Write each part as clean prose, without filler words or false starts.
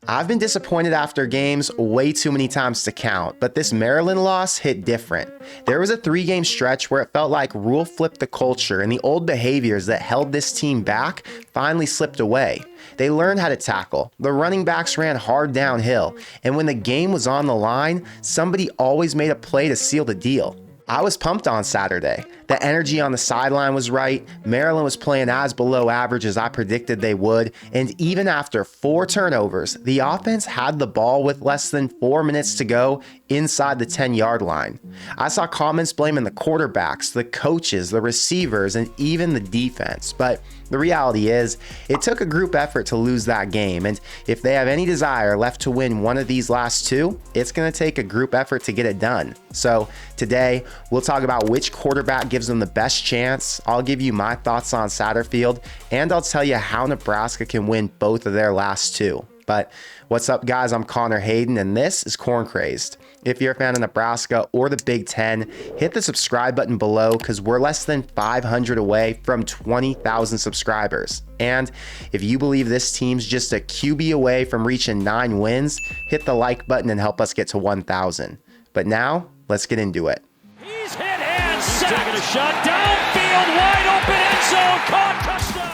I've been disappointed after games way too many times to count, but this Maryland loss hit different. There was a 3-game stretch where it felt like Rhule flipped the culture and the old behaviors that held this team back finally slipped away. They learned how to tackle, the running backs ran hard downhill, and when the game was on the line, somebody always made a play to seal the deal. I was pumped on Saturday. The energy on the sideline was right, Maryland was playing as below average as I predicted they would, and even after 4 turnovers, the offense had the ball with less than 4 minutes to go inside the 10-yard line. I saw comments blaming the quarterbacks, the coaches, the receivers, and even the defense, but the reality is, it took a group effort to lose that game, and if they have any desire left to win one of these last 2, it's going to take a group effort to get it done. So today, we'll talk about which quarterback gives them the best chance. I'll give you my thoughts on Satterfield, and I'll tell you how Nebraska can win both of their last 2. But what's up, guys? I'm Connor Hayden, and this is Corn Crazed. If you're a fan of Nebraska or the Big Ten, hit the subscribe button below because we're less than 500 away from 20,000 subscribers. And if you believe this team's just a QB away from reaching 9 wins, hit the like button and help us get to 1,000. But now, let's get into it. He's hit and sacked. Taking a shot downfield, wide open end zone, caught, touchdown.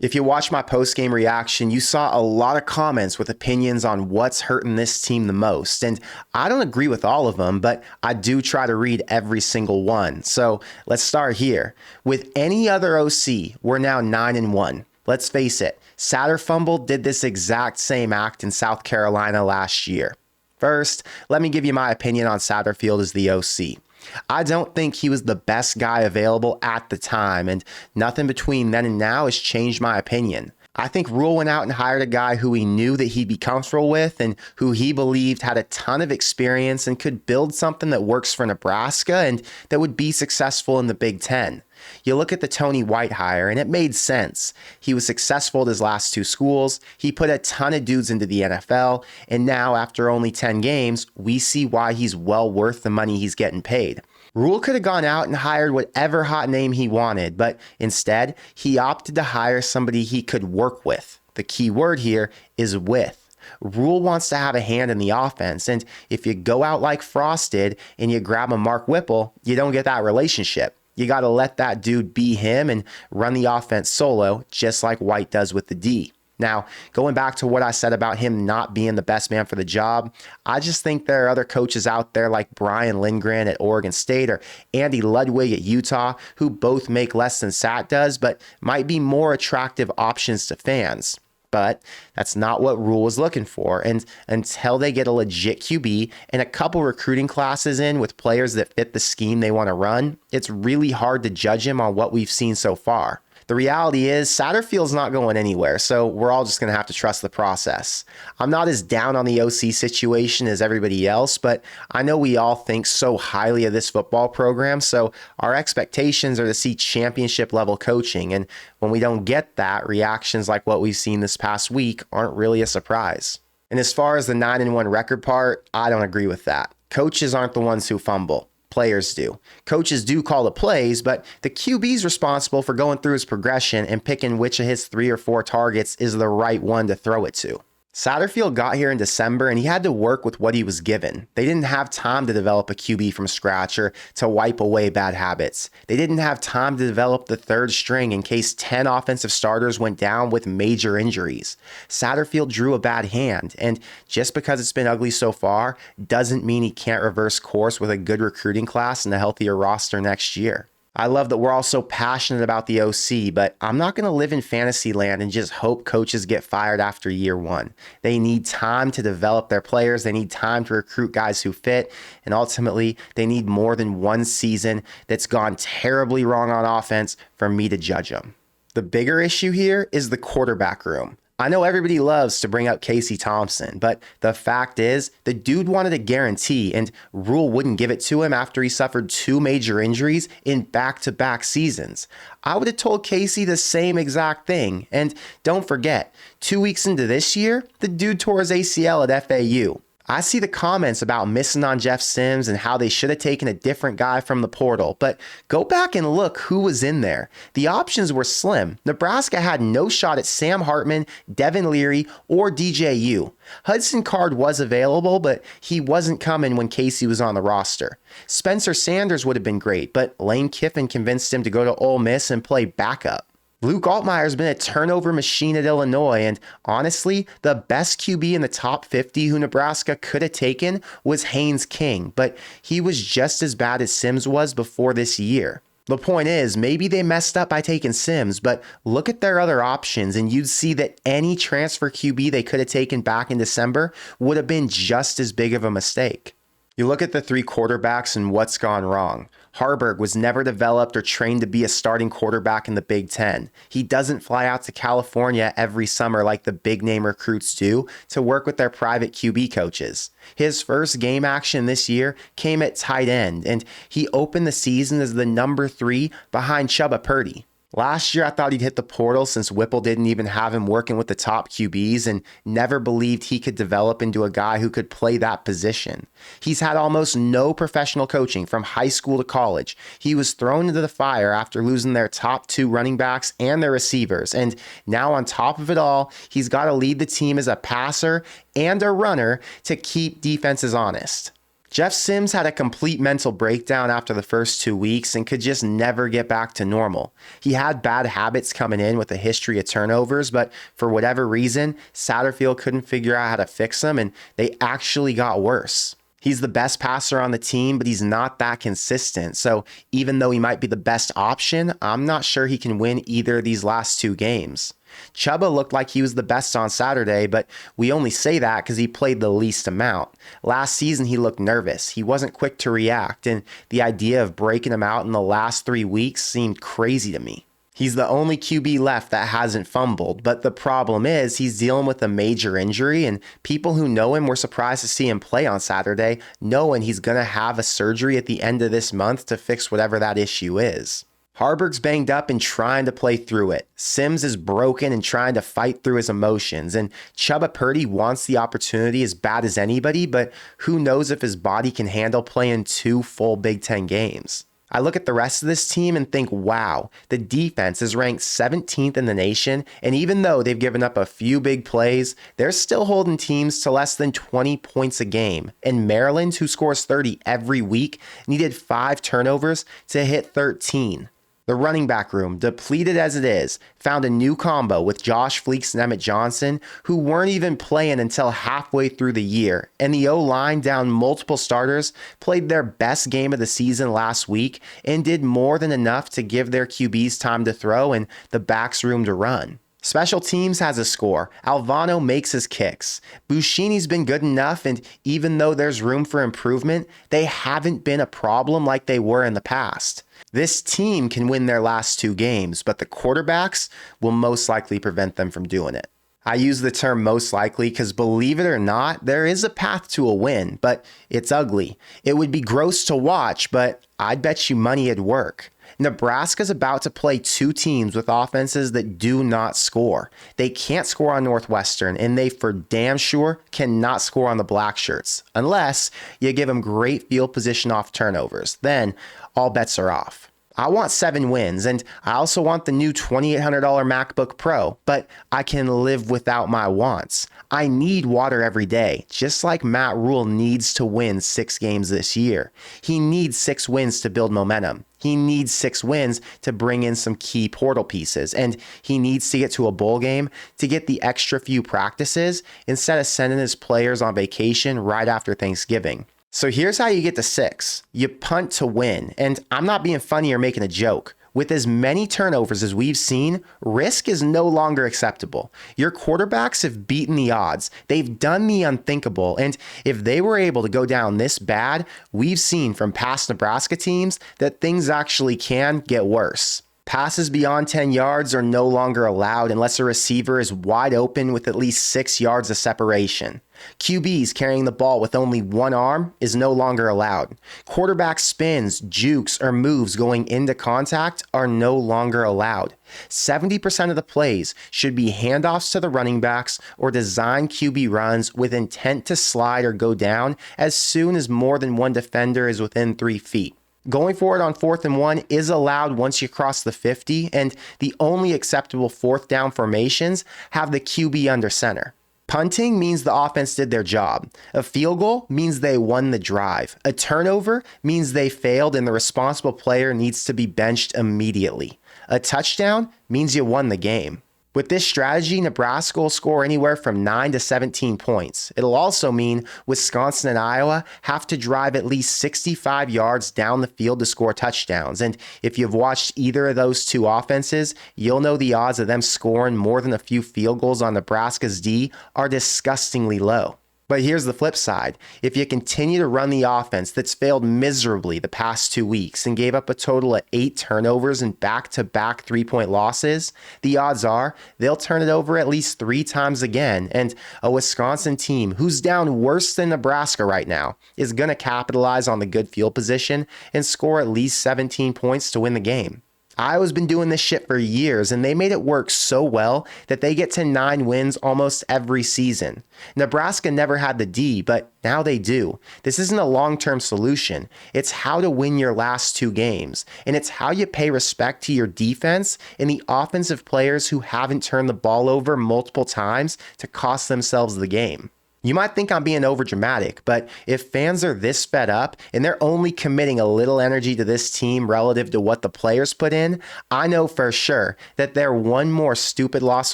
If you watched my post-game reaction, you saw a lot of comments with opinions on what's hurting this team the most. And I don't agree with all of them, but I do try to read every single one. So let's start here. With any other OC, we're now 9-1. Let's face it, Satterfield did this exact same act in South Carolina last year. First, let me give you my opinion on Satterfield as the OC. I don't think he was the best guy available at the time, and nothing between then and now has changed my opinion. I think Rhule went out and hired a guy who he knew that he'd be comfortable with and who he believed had a ton of experience and could build something that works for Nebraska and that would be successful in the Big Ten. You look at the Tony White hire, and it made sense. He was successful at his last 2 schools, he put a ton of dudes into the NFL, and now after only 10 games, we see why he's well worth the money he's getting paid. Rhule could have gone out and hired whatever hot name he wanted, but instead, he opted to hire somebody he could work with. The key word here is with. Rhule wants to have a hand in the offense, and if you go out like Frost did and you grab a Mark Whipple, you don't get that relationship. You got to let that dude be him and run the offense solo, just like White does with the D. Now, going back to what I said about him not being the best man for the job, I just think there are other coaches out there like Brian Lindgren at Oregon State or Andy Ludwig at Utah who both make less than Sat does, but might be more attractive options to fans. But that's not what Rhule was looking for. And until they get a legit QB and a couple recruiting classes in with players that fit the scheme they want to run, it's really hard to judge him on what we've seen so far. The reality is Satterfield's not going anywhere, so we're all just going to have to trust the process. I'm not as down on the OC situation as everybody else, but I know we all think so highly of this football program, so our expectations are to see championship level coaching, and when we don't get that, reactions like what we've seen this past week aren't really a surprise. And as far as the 9-1 record part, I don't agree with that. Coaches aren't the ones who fumble. Players do. Coaches do call the plays, but the QB's responsible for going through his progression and picking which of his 3 or 4 targets is the right one to throw it to. Satterfield got here in December and he had to work with what he was given. They didn't have time to develop a QB from scratch or to wipe away bad habits. They didn't have time to develop the 3rd string in case 10 offensive starters went down with major injuries. Satterfield drew a bad hand, and just because it's been ugly so far doesn't mean he can't reverse course with a good recruiting class and a healthier roster next year. I love that we're all so passionate about the OC, but I'm not going to live in fantasy land and just hope coaches get fired after year 1. They need time to develop their players. They need time to recruit guys who fit. And ultimately, they need more than one season that's gone terribly wrong on offense for me to judge them. The bigger issue here is the quarterback room. I know everybody loves to bring up Casey Thompson, but the fact is the dude wanted a guarantee and Rhule wouldn't give it to him after he suffered 2 major injuries in back-to-back seasons. I would have told Casey the same exact thing. And don't forget, 2 weeks into this year, the dude tore his ACL at FAU. I see the comments about missing on Jeff Sims and how they should have taken a different guy from the portal, but go back and look who was in there. The options were slim. Nebraska had no shot at Sam Hartman, Devin Leary, or DJU. Hudson Card was available, but he wasn't coming when Casey was on the roster. Spencer Sanders would have been great, but Lane Kiffin convinced him to go to Ole Miss and play backup. Luke Altmaier's been a turnover machine at Illinois, and honestly, the best QB in the top 50 who Nebraska could have taken was Haynes King, but he was just as bad as Sims was before this year. The point is, maybe they messed up by taking Sims, but look at their other options and you'd see that any transfer QB they could have taken back in December would have been just as big of a mistake. You look at the three quarterbacks and what's gone wrong. Harburg was never developed or trained to be a starting quarterback in the Big Ten. He doesn't fly out to California every summer like the big name recruits do to work with their private QB coaches. His first game action this year came at tight end, and he opened the season as the number 3 behind Chubba Purdy. Last year, I thought he'd hit the portal since Whipple didn't even have him working with the top QBs and never believed he could develop into a guy who could play that position. He's had almost no professional coaching from high school to college. He was thrown into the fire after losing their top 2 running backs and their receivers. And now on top of it all, he's got to lead the team as a passer and a runner to keep defenses honest. Jeff Sims had a complete mental breakdown after the first 2 weeks and could just never get back to normal. He had bad habits coming in with a history of turnovers, but for whatever reason, Satterfield couldn't figure out how to fix them, and they actually got worse. He's the best passer on the team, but he's not that consistent. So even though he might be the best option, I'm not sure he can win either of these last 2 games. Chubba looked like he was the best on Saturday, but we only say that because he played the least amount. Last season, he looked nervous. He wasn't quick to react, and the idea of breaking him out in the last 3 weeks seemed crazy to me. He's the only QB left that hasn't fumbled, but the problem is he's dealing with a major injury, and people who know him were surprised to see him play on Saturday, knowing he's going to have a surgery at the end of this month to fix whatever that issue is. Harburg's banged up and trying to play through it. Sims is broken and trying to fight through his emotions. And Chubba Purdy wants the opportunity as bad as anybody, but who knows if his body can handle playing 2 full Big Ten games. I look at the rest of this team and think, wow, the defense is ranked 17th in the nation, and even though they've given up a few big plays, they're still holding teams to less than 20 points a game. And Maryland, who scores 30 every week, needed 5 turnovers to hit 13. The running back room, depleted as it is, found a new combo with Josh Fleeks and Emmett Johnson, who weren't even playing until halfway through the year. And the O-line, down multiple starters, played their best game of the season last week and did more than enough to give their QBs time to throw and the backs room to run. Special teams has a score. Alvano makes his kicks. Buschini's been good enough, and even though there's room for improvement, they haven't been a problem like they were in the past. This team can win their last 2 games, but the quarterbacks will most likely prevent them from doing it. I use the term most likely because, believe it or not, there is a path to a win, but it's ugly. It would be gross to watch, but I'd bet you money it'd work. Nebraska's about to play 2 teams with offenses that do not score. They can't score on Northwestern, and they for damn sure cannot score on the Black Shirts, unless you give them great field position off turnovers. Then all bets are off. I want 7 wins, and I also want the new $2,800 MacBook Pro, but I can live without my wants. I need water every day, just like Matt Rhule needs to win 6 games this year. He needs 6 wins to build momentum. He needs 6 wins to bring in some key portal pieces, and he needs to get to a bowl game to get the extra few practices instead of sending his players on vacation right after Thanksgiving. So here's how you get to 6. You punt to win, and I'm not being funny or making a joke. With as many turnovers as we've seen, risk is no longer acceptable. Your quarterbacks have beaten the odds. They've done the unthinkable, and if they were able to go down this bad, we've seen from past Nebraska teams that things actually can get worse. Passes beyond 10 yards are no longer allowed unless a receiver is wide open with at least 6 yards of separation. QBs carrying the ball with only one arm is no longer allowed. Quarterback spins, jukes, or moves going into contact are no longer allowed. 70% of the plays should be handoffs to the running backs or design QB runs with intent to slide or go down as soon as more than one defender is within 3 feet. Going for it on 4th and 1 is allowed once you cross the 50, and the only acceptable 4th down formations have the QB under center. Punting means the offense did their job. A field goal means they won the drive. A turnover means they failed and the responsible player needs to be benched immediately. A touchdown means you won the game. With this strategy, Nebraska will score anywhere from 9 to 17 points. It'll also mean Wisconsin and Iowa have to drive at least 65 yards down the field to score touchdowns. And if you've watched either of those two offenses, you'll know the odds of them scoring more than a few field goals on Nebraska's D are disgustingly low. But here's the flip side. If you continue to run the offense that's failed miserably the past 2 weeks and gave up a total of 8 turnovers and back-to-back 3-point losses, the odds are they'll turn it over at least 3 times again, and a Wisconsin team who's down worse than Nebraska right now is going to capitalize on the good field position and score at least 17 points to win the game. Iowa's been doing this shit for years, and they made it work so well that they get to 9 wins almost every season. Nebraska never had the D, but now they do. This isn't a long-term solution. It's how to win your last 2 games, and it's how you pay respect to your defense and the offensive players who haven't turned the ball over multiple times to cost themselves the game. You might think I'm being overdramatic, but if fans are this fed up and they're only committing a little energy to this team relative to what the players put in, I know for sure that they're one more stupid loss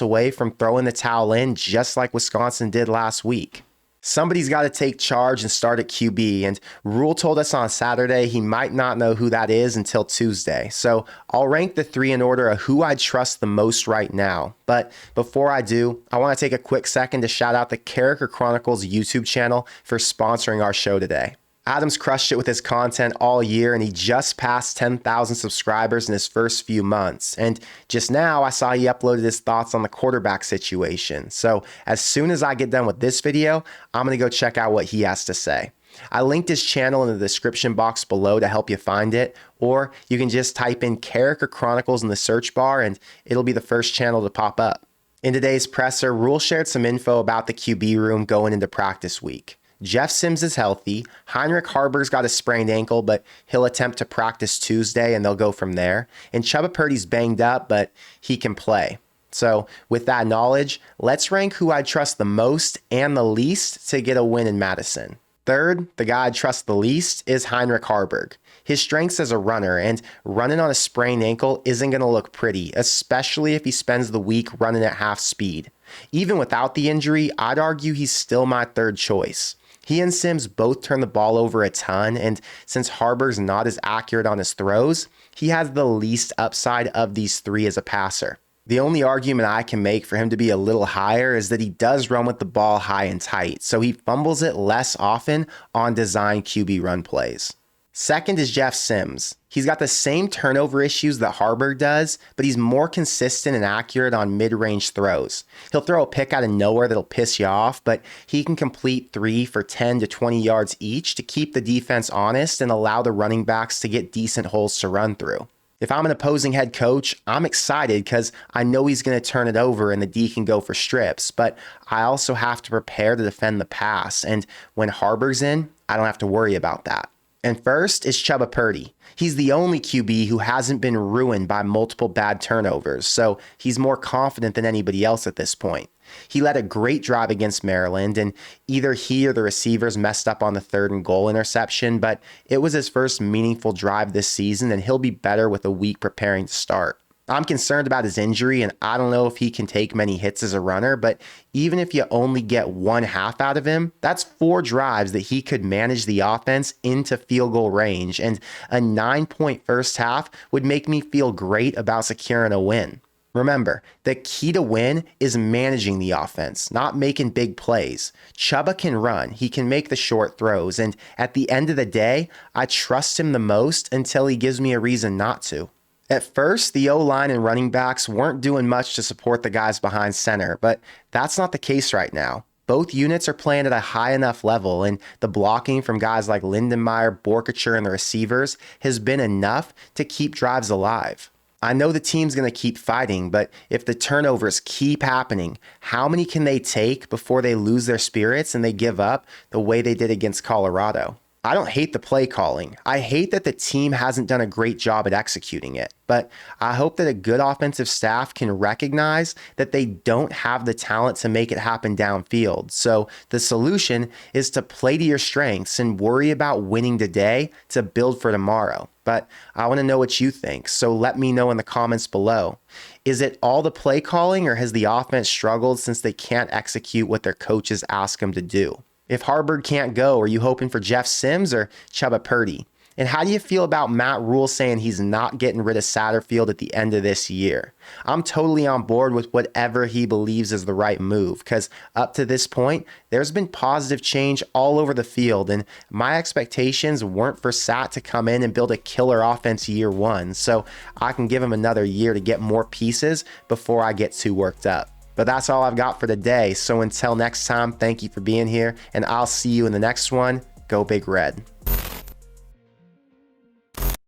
away from throwing the towel in just like Wisconsin did last week. Somebody's got to take charge and start at QB, and Rhule told us on Saturday he might not know who that is until Tuesday. So I'll rank the 3 in order of who I trust the most right now. But before I do, I want to take a quick second to shout out the Character Chronicles YouTube channel for sponsoring our show today. Adam's crushed it with his content all year, and he just passed 10,000 subscribers in his first few months. And just now, I saw he uploaded his thoughts on the quarterback situation. So as soon as I get done with this video, I'm going to go check out what he has to say. I linked his channel in the description box below to help you find it, or you can just type in Character Chronicles in the search bar, and it'll be the first channel to pop up. In today's presser, Rhule shared some info about the QB room going into practice week. Jeff Sims is healthy. Heinrich Haarberg's got a sprained ankle, but he'll attempt to practice Tuesday and they'll go from there. And Chubba Purdy's banged up, but he can play. So with that knowledge, let's rank who I'd trust the most and the least to get a win in Madison. Third, the guy I'd trust the least is Heinrich Haarberg. His strengths as a runner, and running on a sprained ankle isn't going to look pretty, especially if he spends the week running at half speed. Even without the injury, I'd argue he's still my third choice. He and Sims both turn the ball over a ton, and since Haarberg's not as accurate on his throws, he has the least upside of these 3 as a passer. The only argument I can make for him to be a little higher is that he does run with the ball high and tight, so he fumbles it less often on design QB run plays. Second is Jeff Sims. He's got the same turnover issues that Haarberg does, but he's more consistent and accurate on mid-range throws. He'll throw a pick out of nowhere that'll piss you off, but he can complete 3 for 10 to 20 yards each to keep the defense honest and allow the running backs to get decent holes to run through. If I'm an opposing head coach, I'm excited because I know he's going to turn it over and the D can go for strips, but I also have to prepare to defend the pass, and when Haarberg's in, I don't have to worry about that. And first is Chubba Purdy. He's the only QB who hasn't been ruined by multiple bad turnovers, so he's more confident than anybody else at this point. He led a great drive against Maryland, and either he or the receivers messed up on the 3rd and goal interception, but it was his first meaningful drive this season, and he'll be better with a week preparing to start. I'm concerned about his injury, and I don't know if he can take many hits as a runner, but even if you only get 1/2 out of him, that's 4 drives that he could manage the offense into field goal range, and a 9-point first half would make me feel great about securing a win. Remember, the key to win is managing the offense, not making big plays. Chubba can run, he can make the short throws, and at the end of the day, I trust him the most until he gives me a reason not to. At first, the O-line and running backs weren't doing much to support the guys behind center, but that's not the case right now. Both units are playing at a high enough level, and the blocking from guys like Lindenmeyer, Borkacher, and the receivers has been enough to keep drives alive. I know the team's going to keep fighting, but if the turnovers keep happening, how many can they take before they lose their spirits and they give up the way they did against Colorado? I don't hate the play calling. I hate that the team hasn't done a great job at executing it, but I hope that a good offensive staff can recognize that they don't have the talent to make it happen downfield. So the solution is to play to your strengths and worry about winning today to build for tomorrow. But I want to know what you think, so let me know in the comments below. Is it all the play calling, or has the offense struggled since they can't execute what their coaches ask them to do? If Harburg can't go, are you hoping for Jeff Sims or Chubba Purdy? And how do you feel about Matt Rhule saying he's not getting rid of Satterfield at the end of this year? I'm totally on board with whatever he believes is the right move, because up to this point, there's been positive change all over the field, and my expectations weren't for Sat to come in and build a killer offense year one, so I can give him another year to get more pieces before I get too worked up. But that's all I've got for today. So until next time, thank you for being here, and I'll see you in the next one. Go Big Red.